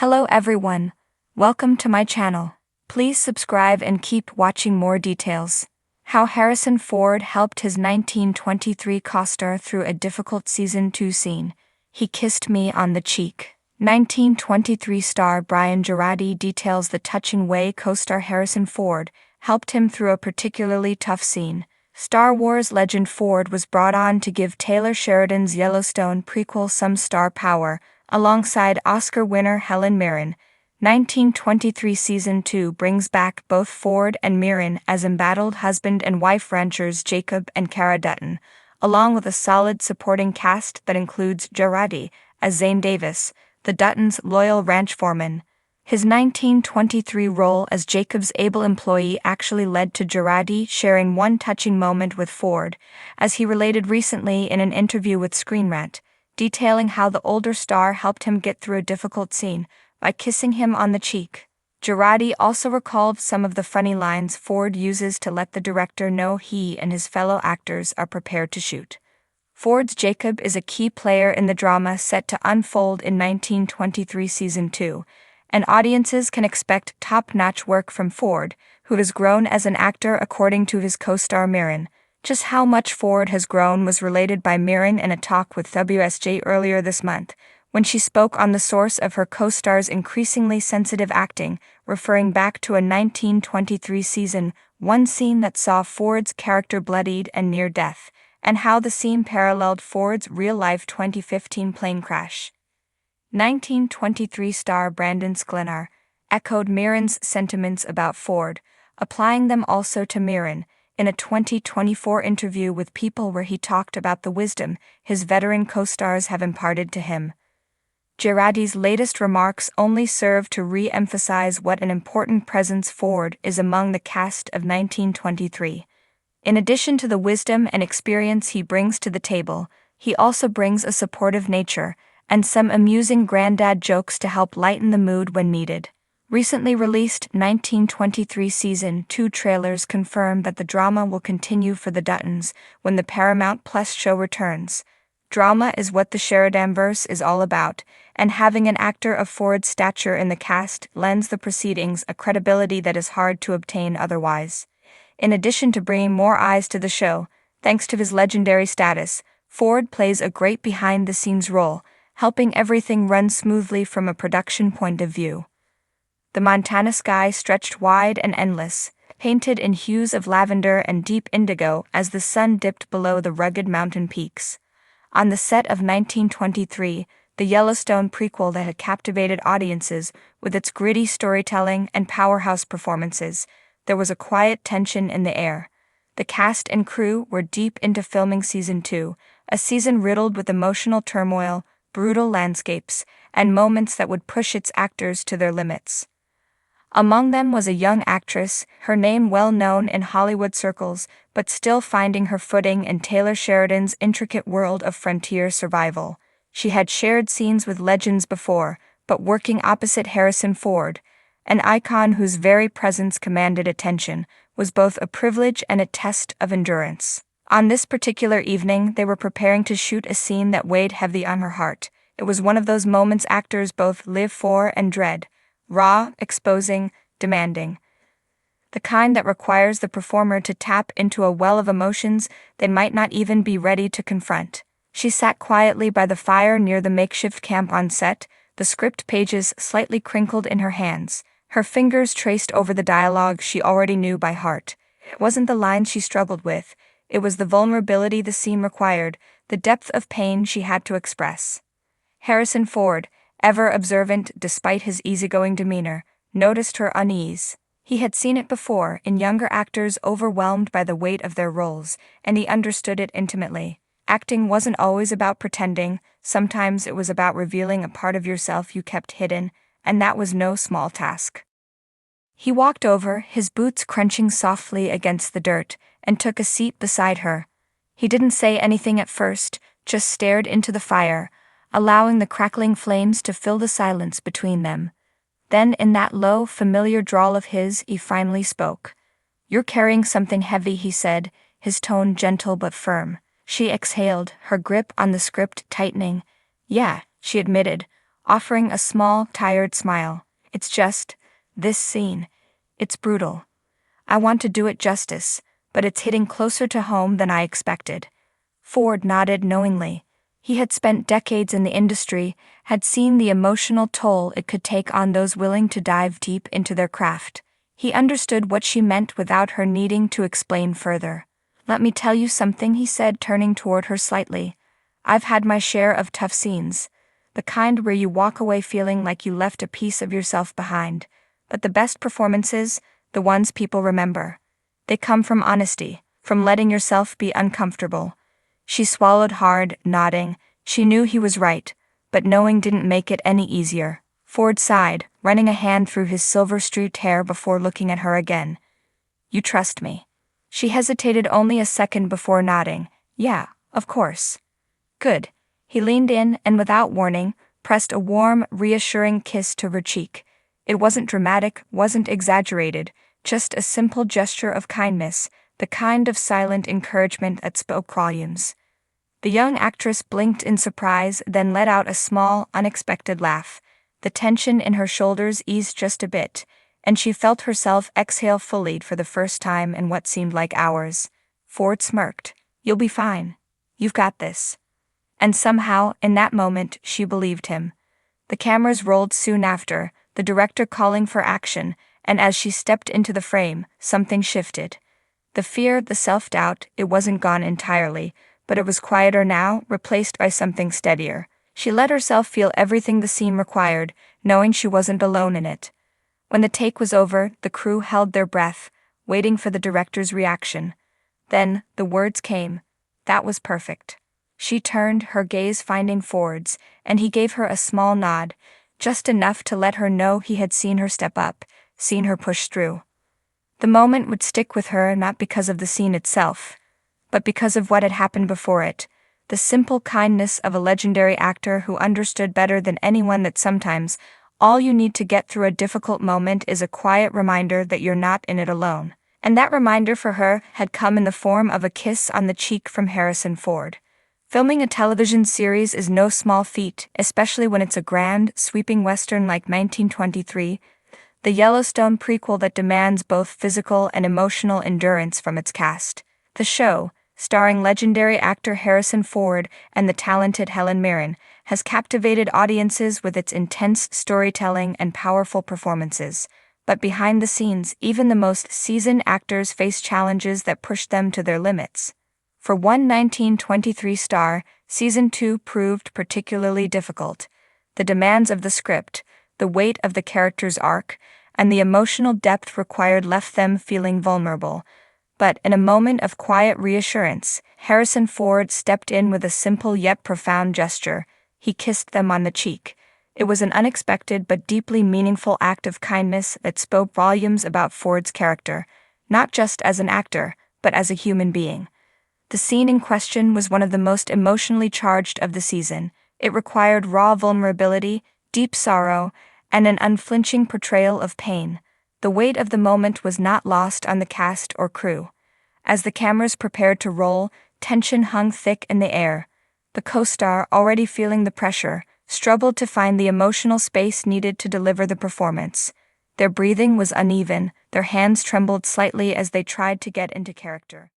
Hello everyone, welcome to my channel. Please subscribe and keep watching more details. How Harrison Ford helped his 1923 co-star through a difficult season 2 scene. He kissed me on the cheek. 1923 star Brian Girardi details the touching way co-star Harrison Ford helped him through a particularly tough scene. Star Wars legend Ford was brought on to give Taylor Sheridan's Yellowstone prequel some star power, alongside Oscar winner Helen Mirren. 1923 Season 2 brings back both Ford and Mirren as embattled husband and wife ranchers Jacob and Cara Dutton, along with a solid supporting cast that includes Girardi as Zane Davis, the Duttons' loyal ranch foreman. His 1923 role as Jacob's able employee actually led to Girardi sharing one touching moment with Ford, as he related recently in an interview with Screen Rant, detailing how the older star helped him get through a difficult scene by kissing him on the cheek. Girardi also recalled some of the funny lines Ford uses to let the director know he and his fellow actors are prepared to shoot. Ford's Jacob is a key player in the drama set to unfold in 1923 Season 2, and audiences can expect top-notch work from Ford, who has grown as an actor according to his co-star Mirren. Just how much Ford has grown was related by Mirren in a talk with WSJ earlier this month, when she spoke on the source of her co-star's increasingly sensitive acting, referring back to a 1923 Season 1 scene that saw Ford's character bloodied and near death, and how the scene paralleled Ford's real-life 2015 plane crash. 1923 star Brandon Sklenar echoed Mirren's sentiments about Ford, applying them also to Mirren, in a 2024 interview with People where he talked about the wisdom his veteran co-stars have imparted to him. Girardi's latest remarks only serve to re-emphasize what an important presence Ford is among the cast of 1923. In addition to the wisdom and experience he brings to the table, he also brings a supportive nature and some amusing granddad jokes to help lighten the mood when needed. Recently released 1923 Season 2 trailers confirm that the drama will continue for the Duttons when the Paramount Plus show returns. Drama is what the Sheridanverse is all about, and having an actor of Ford's stature in the cast lends the proceedings a credibility that is hard to obtain otherwise. In addition to bringing more eyes to the show, thanks to his legendary status, Ford plays a great behind-the-scenes role, helping everything run smoothly from a production point of view. The Montana sky stretched wide and endless, painted in hues of lavender and deep indigo as the sun dipped below the rugged mountain peaks. On the set of 1923, the Yellowstone prequel that had captivated audiences with its gritty storytelling and powerhouse performances, there was a quiet tension in the air. The cast and crew were deep into filming Season 2, a season riddled with emotional turmoil, brutal landscapes, and moments that would push its actors to their limits. Among them was a young actress, her name well known in Hollywood circles, but still finding her footing in Taylor Sheridan's intricate world of frontier survival. She had shared scenes with legends before, but working opposite Harrison Ford, an icon whose very presence commanded attention, was both a privilege and a test of endurance. On this particular evening, they were preparing to shoot a scene that weighed heavy on her heart. It was one of those moments actors both live for and dread. Raw, exposing, demanding. The kind that requires the performer to tap into a well of emotions they might not even be ready to confront. She sat quietly by the fire near the makeshift camp on set, the script pages slightly crinkled in her hands. Her fingers traced over the dialogue she already knew by heart. It wasn't the lines she struggled with, it was the vulnerability the scene required, the depth of pain she had to express. Harrison Ford, ever observant despite his easygoing demeanor, noticed her unease. He had seen it before in younger actors overwhelmed by the weight of their roles, and he understood it intimately. Acting wasn't always about pretending, sometimes it was about revealing a part of yourself you kept hidden, and that was no small task. He walked over, his boots crunching softly against the dirt, and took a seat beside her. He didn't say anything at first, just stared into the fire, allowing the crackling flames to fill the silence between them. Then in that low, familiar drawl of his, he finally spoke. "You're carrying something heavy," he said, his tone gentle but firm. She exhaled, her grip on the script tightening. "Yeah," she admitted, offering a small, tired smile. "It's just, this scene. It's brutal. I want to do it justice, but it's hitting closer to home than I expected." Ford nodded knowingly. He had spent decades in the industry, had seen the emotional toll it could take on those willing to dive deep into their craft. He understood what she meant without her needing to explain further. "Let me tell you something," he said, turning toward her slightly. "I've had my share of tough scenes. The kind where you walk away feeling like you left a piece of yourself behind. But the best performances, the ones people remember, they come from honesty, from letting yourself be uncomfortable." She swallowed hard, nodding. She knew he was right, but knowing didn't make it any easier. Ford sighed, running a hand through his silver-streaked hair before looking at her again. "You trust me?" She hesitated only a second before nodding. "Yeah, of course." "Good." He leaned in and, without warning, pressed a warm, reassuring kiss to her cheek. It wasn't dramatic, wasn't exaggerated, just a simple gesture of kindness, the kind of silent encouragement that spoke volumes. The young actress blinked in surprise, then let out a small, unexpected laugh. The tension in her shoulders eased just a bit, and she felt herself exhale fully for the first time in what seemed like hours. Ford smirked. "You'll be fine. You've got this." And somehow, in that moment, she believed him. The cameras rolled soon after, the director calling for action, and as she stepped into the frame, something shifted. The fear, the self-doubt, it wasn't gone entirely, but it was quieter now, replaced by something steadier. She let herself feel everything the scene required, knowing she wasn't alone in it. When the take was over, the crew held their breath, waiting for the director's reaction. Then, the words came. "That was perfect." She turned, her gaze finding Ford's, and he gave her a small nod, just enough to let her know he had seen her step up, seen her push through. The moment would stick with her not because of the scene itself, but because of what had happened before it, the simple kindness of a legendary actor who understood better than anyone that sometimes all you need to get through a difficult moment is a quiet reminder that you're not in it alone. And that reminder for her had come in the form of a kiss on the cheek from Harrison Ford. Filming a television series is no small feat, especially when it's a grand, sweeping western like 1923, the Yellowstone prequel that demands both physical and emotional endurance from its cast. The show, starring legendary actor Harrison Ford and the talented Helen Mirren, has captivated audiences with its intense storytelling and powerful performances. But behind the scenes, even the most seasoned actors face challenges that push them to their limits. For one 1923 star, Season 2 proved particularly difficult. The demands of the script, the weight of the character's arc, and the emotional depth required left them feeling vulnerable. But in a moment of quiet reassurance, Harrison Ford stepped in with a simple yet profound gesture. He kissed them on the cheek. It was an unexpected but deeply meaningful act of kindness that spoke volumes about Ford's character, not just as an actor, but as a human being. The scene in question was one of the most emotionally charged of the season. It required raw vulnerability, deep sorrow, and an unflinching portrayal of pain. The weight of the moment was not lost on the cast or crew. As the cameras prepared to roll, tension hung thick in the air. The co-star, already feeling the pressure, struggled to find the emotional space needed to deliver the performance. Their breathing was uneven, their hands trembled slightly as they tried to get into character.